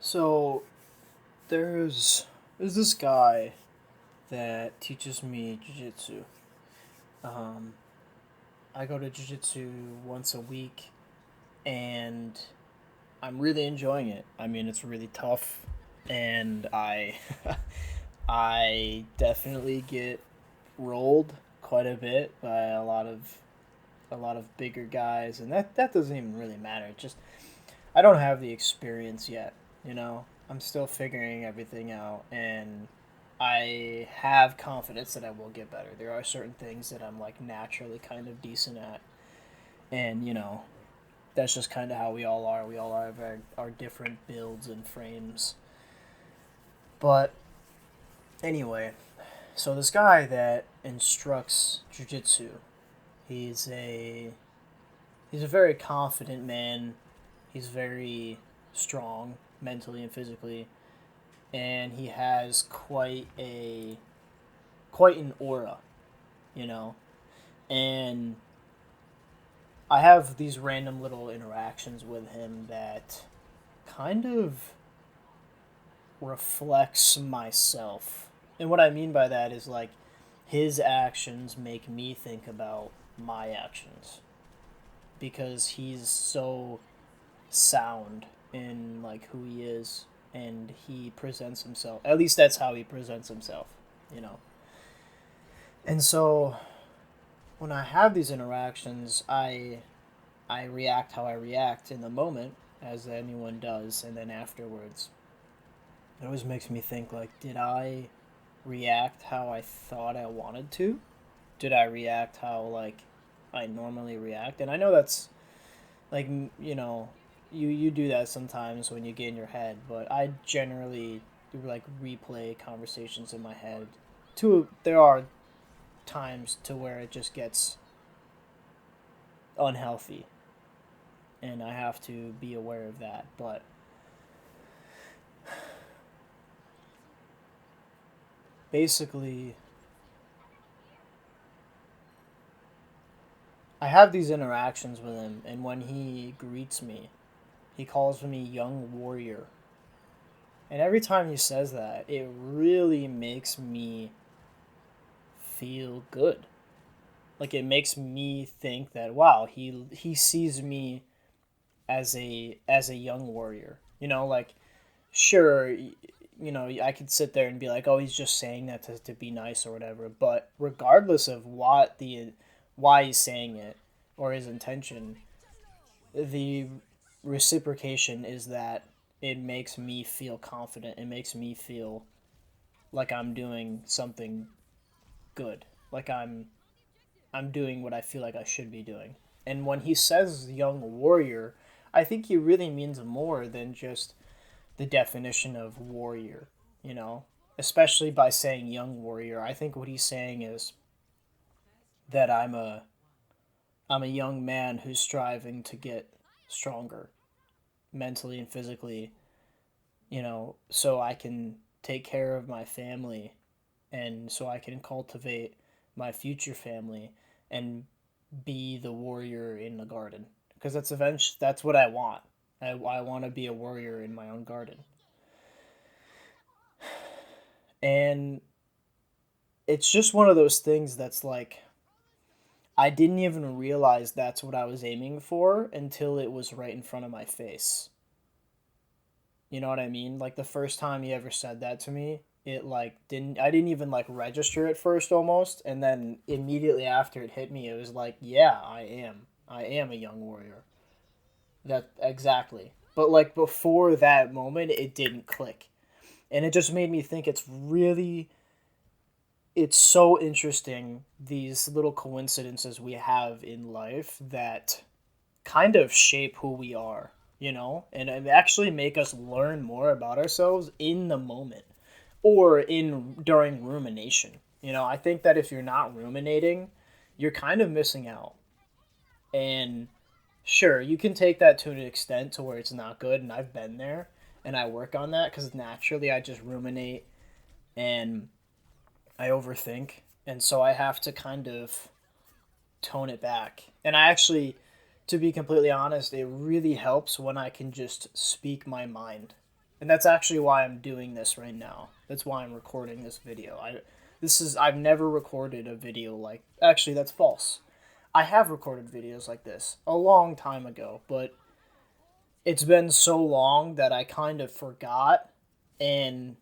So there's this guy that teaches me jujitsu. Um, I go to jujitsu once a week, and I'm really enjoying it. I mean, it's really tough, and I definitely get rolled quite a bit by a lot of bigger guys, and that doesn't even really matter. It's just I don't have the experience yet, you know. I'm still figuring everything out, and I have confidence that I will get better. There are certain things that I'm like naturally kind of decent at, and that's just kind of how we all are. We all have our different builds and frames. But anyway, so this guy that instructs jujitsu, he's a he's a very confident man. He's very strong mentally and physically, and he has quite an aura, you know. And I have these random little interactions with him that kind of reflects myself. And what I mean by that is like his actions make me think about my actions because he's so sound in like who he is, and he presents himself, at least that's how he presents himself, you know. And so when I have these interactions, I react how I react in the moment, as anyone does, and then afterwards it always makes me think like, did I react how I thought I wanted to? Did I react how like I normally react? And I know that's like, you do that sometimes when you get in your head, but I generally do like replay conversations in my head. There are times to where it just gets unhealthy, and I have to be aware of that. But basically, I have these interactions with him, and when he greets me, he calls me young warrior. And every time he says that, it really makes me feel good. Like it makes me think that wow, he sees me as a young warrior. Like sure, I could sit there and be like, oh, he's just saying that to be nice or whatever. But regardless of why he's saying it or his intention, the reciprocation is that it makes me feel confident. It makes me feel like I'm doing something good. Like I'm doing what I feel like I should be doing. And when he says young warrior, I think he really means more than just the definition of warrior, you know? Especially by saying young warrior, I think what he's saying is that I'm a young man who's striving to get stronger mentally and physically, so I can take care of my family and so I can cultivate my future family and be the warrior in the garden, because that's what I want. I want to be a warrior in my own garden. And it's just one of those things that's like I didn't even realize that's what I was aiming for until it was right in front of my face. You know what I mean? Like the first time he ever said that to me, it like didn't even like register at first almost, and then immediately after it hit me, it was like, yeah, I am a young warrior. That exactly. But like before that moment, it didn't click. And it just made me think it's so interesting, these little coincidences we have in life that kind of shape who we are, and actually make us learn more about ourselves in the moment or in during rumination. I think that if you're not ruminating, you're kind of missing out. And sure, you can take that to an extent to where it's not good, and I've been there, and I work on that because naturally I just ruminate and I overthink, and so I have to kind of tone it back. And I actually, to be completely honest, it really helps when I can just speak my mind. And that's actually why I'm doing this right now. That's why I'm recording this video. I've never recorded a video like, actually that's false. I have recorded videos like this a long time ago, but it's been so long that I kind of forgot. And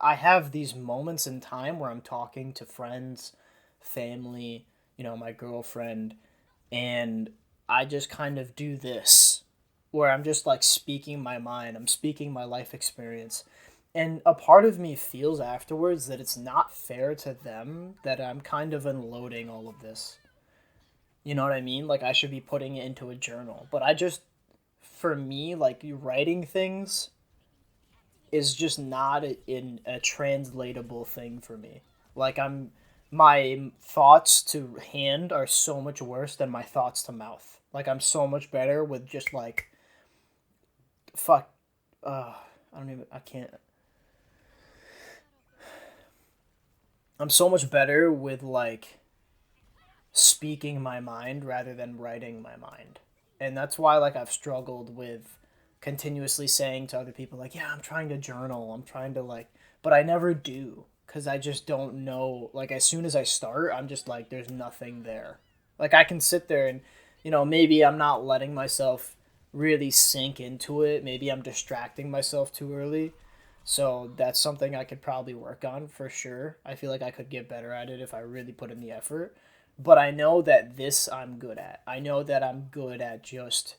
I have these moments in time where I'm talking to friends, family, my girlfriend, and I just kind of do this where I'm just like speaking my mind, I'm speaking my life experience. And a part of me feels afterwards that it's not fair to them that I'm kind of unloading all of this. You know what I mean? Like I should be putting it into a journal. But for me, like writing things is just not in a translatable thing for me. Like my thoughts to hand are so much worse than my thoughts to mouth. Like I'm so much better with just like fuck I don't even I can't I'm so much better with like speaking my mind rather than writing my mind. And that's why like I've struggled with continuously saying to other people like, "Yeah, I'm trying to journal. I'm trying to like," but I never do cuz I just don't know, like as soon as I start, I'm just like there's nothing there. Like I can sit there and maybe I'm not letting myself really sink into it. Maybe I'm distracting myself too early. So that's something I could probably work on for sure. I feel like I could get better at it if I really put in the effort. But I know that this I'm good at. I know that I'm good at just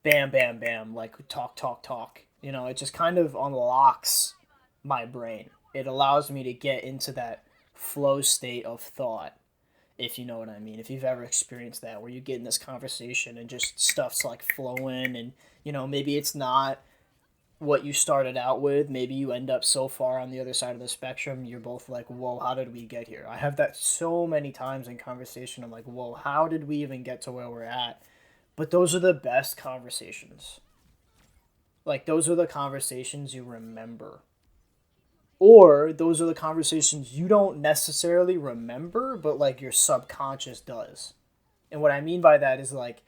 bam, bam, bam, like talk, talk, talk. It just kind of unlocks my brain. It allows me to get into that flow state of thought, if you know what I mean. If you've ever experienced that, where you get in this conversation and just stuff's like flowing, and maybe it's not what you started out with. Maybe you end up so far on the other side of the spectrum, you're both like, whoa, how did we get here? I have that so many times in conversation. I'm like, whoa, how did we even get to where we're at? But those are the best conversations. Like, those are the conversations you remember. Or those are the conversations you don't necessarily remember, but like your subconscious does. And what I mean by that is like,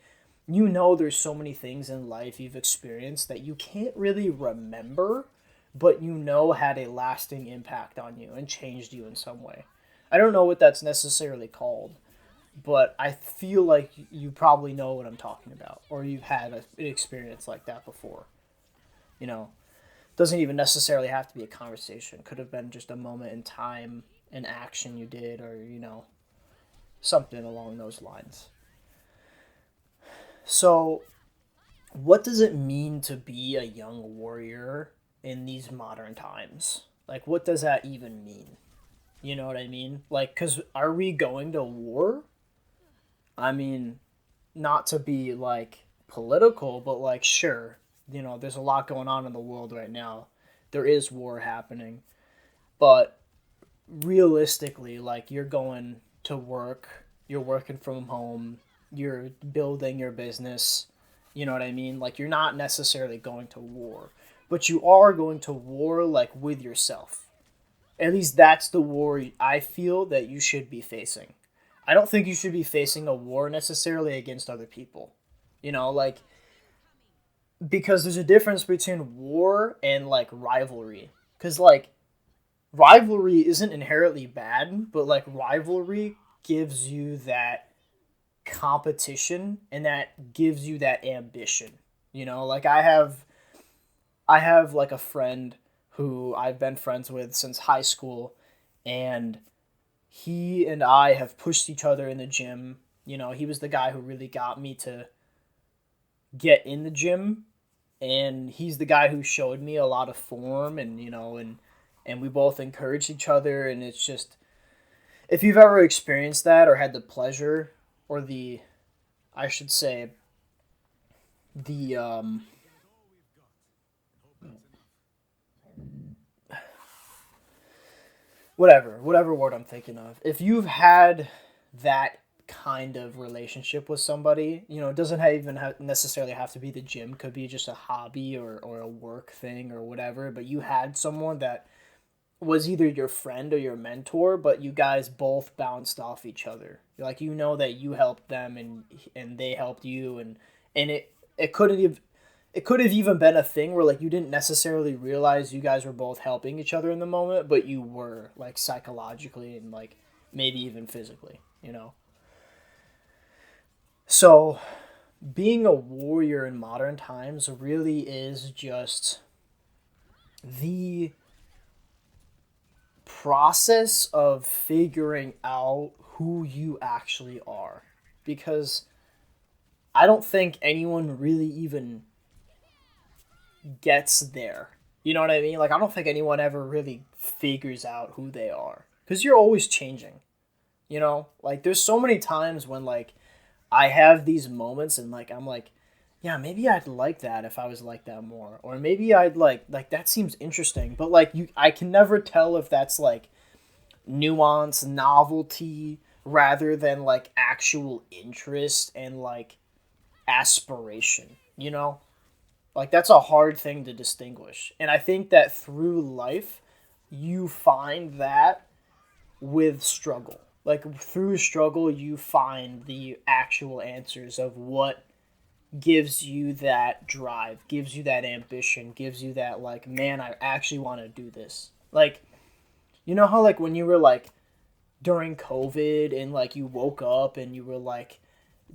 there's so many things in life you've experienced that you can't really remember, but had a lasting impact on you and changed you in some way. I don't know what that's necessarily called, but I feel like you probably know what I'm talking about, or you've had an experience like that before. You know, doesn't even necessarily have to be a conversation. Could have been just a moment in time, an action you did, or something along those lines. So, what does it mean to be a young warrior in these modern times? Like, what does that even mean? You know what I mean? Like, because are we going to war? I mean, not to be like political, but like, sure, there's a lot going on in the world right now. There is war happening. But realistically, like, you're going to work, you're working from home, you're building your business. You know what I mean? Like, you're not necessarily going to war, but you are going to war, like, with yourself. At least that's the war I feel that you should be facing. I don't think you should be facing a war necessarily against other people. Like, because there's a difference between war and, like, rivalry. Because, like, rivalry isn't inherently bad, but, like, rivalry gives you that competition and that gives you that ambition. Like, I have like a friend who I've been friends with since high school, and he and I have pushed each other in the gym. He was the guy who really got me to get in the gym, and he's the guy who showed me a lot of form, and and we both encouraged each other. And it's just, if you've ever experienced that or had the pleasure, or the, I should say, the whatever word I'm thinking of. If you've had that kind of relationship with somebody, it doesn't necessarily have to be the gym. Could be just a hobby, or a work thing or whatever. But you had someone that was either your friend or your mentor, but you guys both bounced off each other. Like, that you helped them, and they helped you, and it couldn't have. it could have even been a thing where like you didn't necessarily realize you guys were both helping each other in the moment, but you were like psychologically and like maybe even physically, you know. So being a warrior in modern times really is just the process of figuring out who you actually are, because I don't think anyone really even gets there. You know what I mean? Like, I don't think anyone ever really figures out who they are because you're always changing. You know, like there's so many times when like I have these moments and like I'm like, yeah, maybe I'd like that if I was like that more, or maybe I'd like that seems interesting, but like I can never tell if that's like nuance, novelty, rather than like actual interest and like aspiration. You know, like that's a hard thing to distinguish, and I think that through life, you find that with struggle. Like through struggle, you find the actual answers of what gives you that drive, gives you that ambition, gives you that like, man, I actually want to do this. Like, you know how like when you were like during COVID and like you woke up and you were like,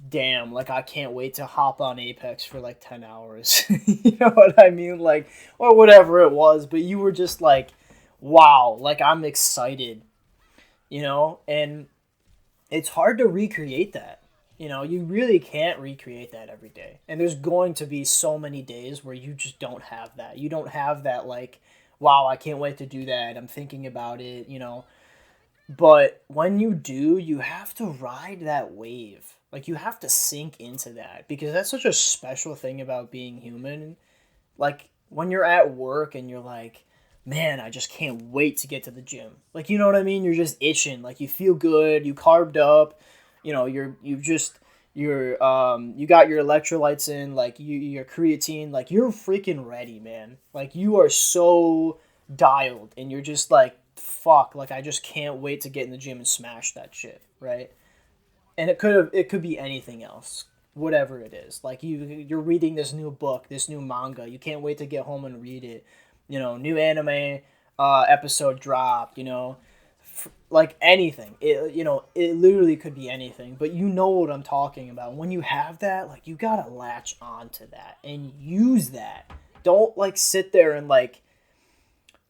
damn, like I can't wait to hop on Apex for like 10 hours. You know what I mean? Like, or whatever it was, but you were just like, wow, like I'm excited, you know? And it's hard to recreate that. You know, you really can't recreate that every day. And there's going to be so many days where you just don't have that. You don't have that, like, wow, I can't wait to do that. I'm thinking about it, you know. But when you do, you have to ride that wave. Like, you have to sink into that because that's such a special thing about being human. Like, when you're at work and you're like, man, I just can't wait to get to the gym. Like, you know what I mean? You're just itching. Like, you feel good. You carved up. You know, you got your electrolytes in. Like, your creatine. Like, you're freaking ready, man. Like, you are so dialed, and you're just like, fuck. Like, I just can't wait to get in the gym and smash that shit, right? And it could be anything else, whatever it is. Like you're reading this new book, this new manga, you can't wait to get home and read it. You know, new anime episode dropped, you know, like anything. It literally could be anything, but you know what I'm talking about. When you have that, like you got to latch on to that and use that. Don't like sit there and like,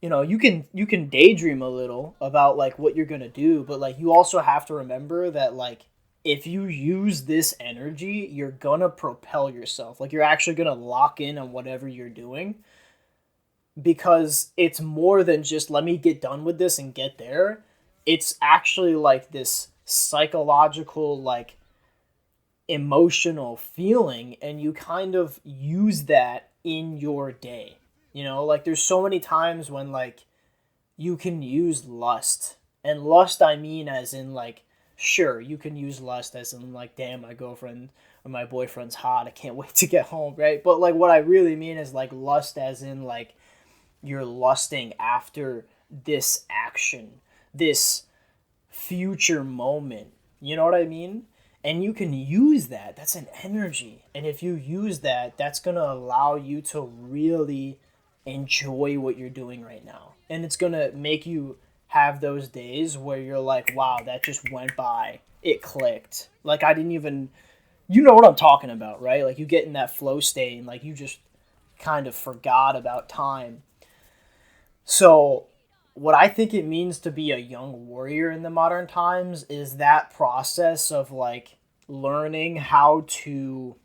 you know, you can daydream a little about like what you're going to do, but like you also have to remember that like if you use this energy, you're going to propel yourself. Like you're actually going to lock in on whatever you're doing because it's more than just let me get done with this and get there. It's actually like this psychological like emotional feeling, and you kind of use that in your day. You know, like there's so many times when like you can use lust. And lust I mean as in like sure, you can use lust as in like damn, my girlfriend or my boyfriend's hot, I can't wait to get home, right? But like what I really mean is like lust as in like you're lusting after this action, this future moment. You know what I mean? And you can use that. That's an energy. And if you use that, that's going to allow you to really enjoy what you're doing right now. And it's going to make you have those days where you're like, wow, that just went by. It clicked. Like, I didn't even, you know what I'm talking about, right? Like, you get in that flow state and, like, you just kind of forgot about time. So, what I think it means to be a young warrior in the modern times is that process of like learning how to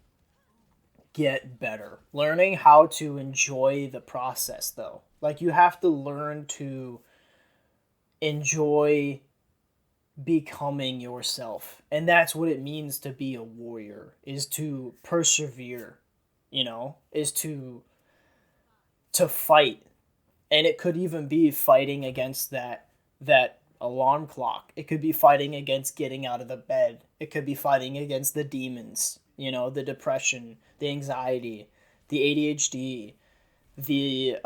get better, learning how to enjoy the process though. Like you have to learn to enjoy becoming yourself. And that's what it means to be a warrior, is to persevere, you know, is to fight. And it could even be fighting against that alarm clock. It could be fighting against getting out of the bed. It could be fighting against the demons, you know, the depression, the anxiety, the ADHD, the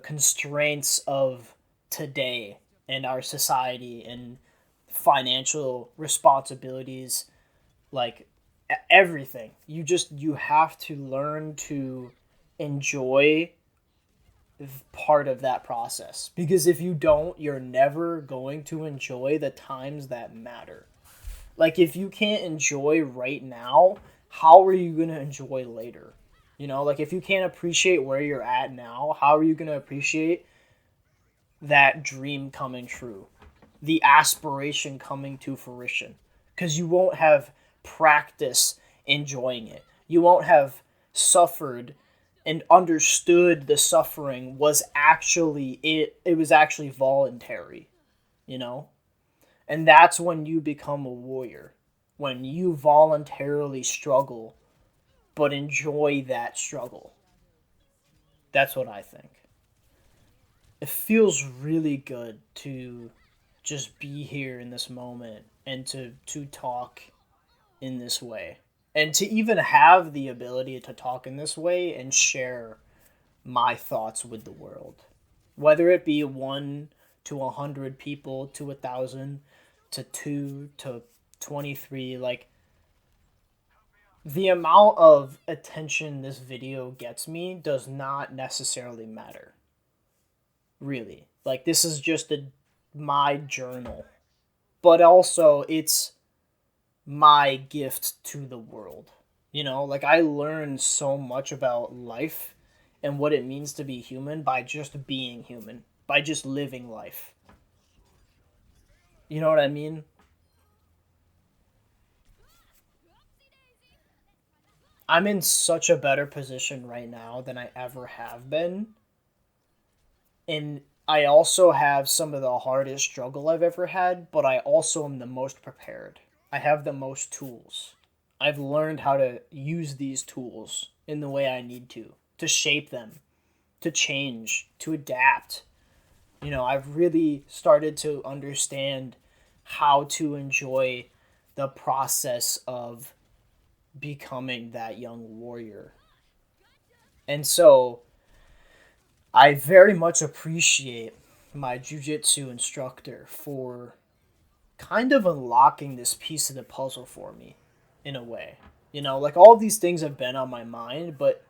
constraints of today and our society and financial responsibilities, like everything. You have to learn to enjoy part of that process, because if you don't, you're never going to enjoy the times that matter. Like if you can't enjoy right now, how are you going to enjoy later? You know, like if you can't appreciate where you're at now, how are you going to appreciate that dream coming true, the aspiration coming to fruition? Because you won't have practice enjoying it. You won't have suffered and understood the suffering was actually it was actually voluntary, you know? And that's when you become a warrior. When you voluntarily struggle but enjoy that struggle. That's what I think. It feels really good to just be here in this moment and to talk in this way. And to even have the ability to talk in this way and share my thoughts with the world. Whether it be 1 to 100 people, to 1,000, to 2 to 23, like the amount of attention this video gets me does not necessarily matter. Really. Like this is just my journal. But also it's my gift to the world. You know, like I learned so much about life and what it means to be human by just being human, by just living life. You know what I mean? I'm in such a better position right now than I ever have been. And I also have some of the hardest struggle I've ever had, but I also am the most prepared. I have the most tools. I've learned how to use these tools in the way I need to shape them, to change, to adapt. You know, I've really started to understand how to enjoy the process of becoming that young warrior. And so I very much appreciate my jujitsu instructor for kind of unlocking this piece of the puzzle for me in a way. You know, like all of these things have been on my mind, but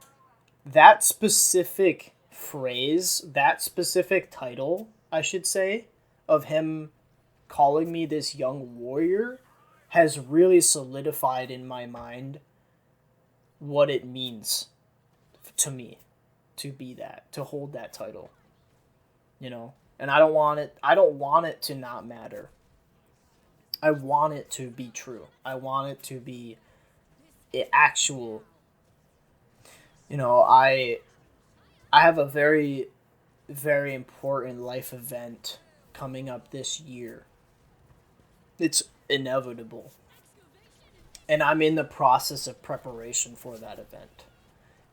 that specific phrase, that specific title, I should say, of him calling me this young warrior has really solidified in my mind what it means to me to be that, to hold that title, you know? And I don't want it to not matter. I want it to be true. I want it to be actual. You know, I have a very important life event coming up this year. It's inevitable. And I'm in the process of preparation for that event.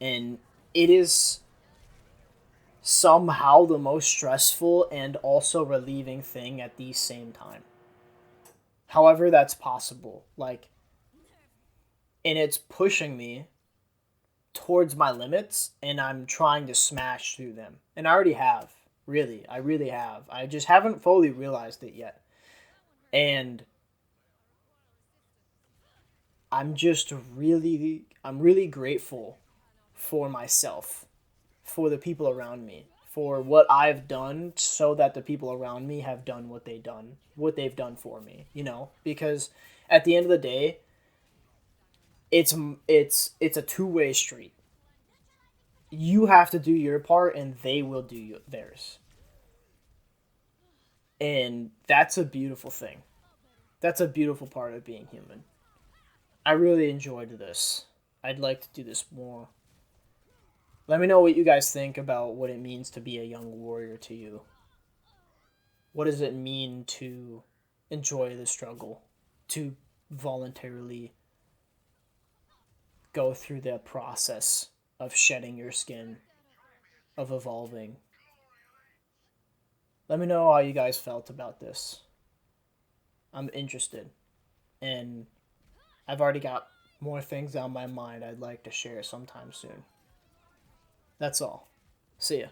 And it is somehow the most stressful and also relieving thing at the same time. However, that's possible. Like, and it's pushing me towards my limits, and I'm trying to smash through them. And I already have. Really. I really have. I just haven't fully realized it yet. And I'm really grateful for myself, for the people around me, for what I've done so that the people around me have done what they've done for me, you know? Because at the end of the day, it's it's a two-way street. You have to do your part and they will do theirs. And that's a beautiful thing. That's a beautiful part of being human. I really enjoyed this. I'd like to do this more. Let me know what you guys think about what it means to be a young warrior to you. What does it mean to enjoy the struggle? To voluntarily go through the process of shedding your skin, of evolving. Let me know how you guys felt about this. I'm interested. And I've already got more things on my mind I'd like to share sometime soon. That's all. See ya.